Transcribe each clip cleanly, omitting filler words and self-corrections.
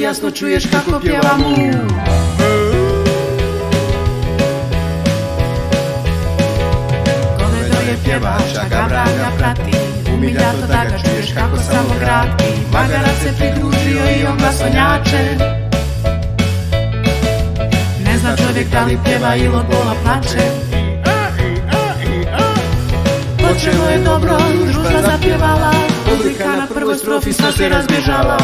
jasno čuješ kako pjeva mu. Govedo je pjevač, a ga vraga prati, umiljato da ga čuješ kako samo grati. Magarac se pridružio i on glasonjače, ne zna čovjek da li pjeva ili od bola plače. Počelo je dobro, družba zapjevala, publika na prvoj strofi sva se razbježala.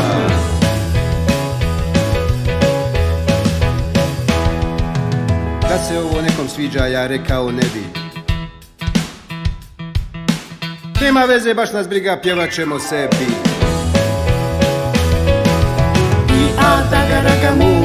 Kad se ovo nekom sviđa, ja rekao ne bi. Nema veze, baš nas briga, pjevat ćemo sebi. I a da ga raga mu.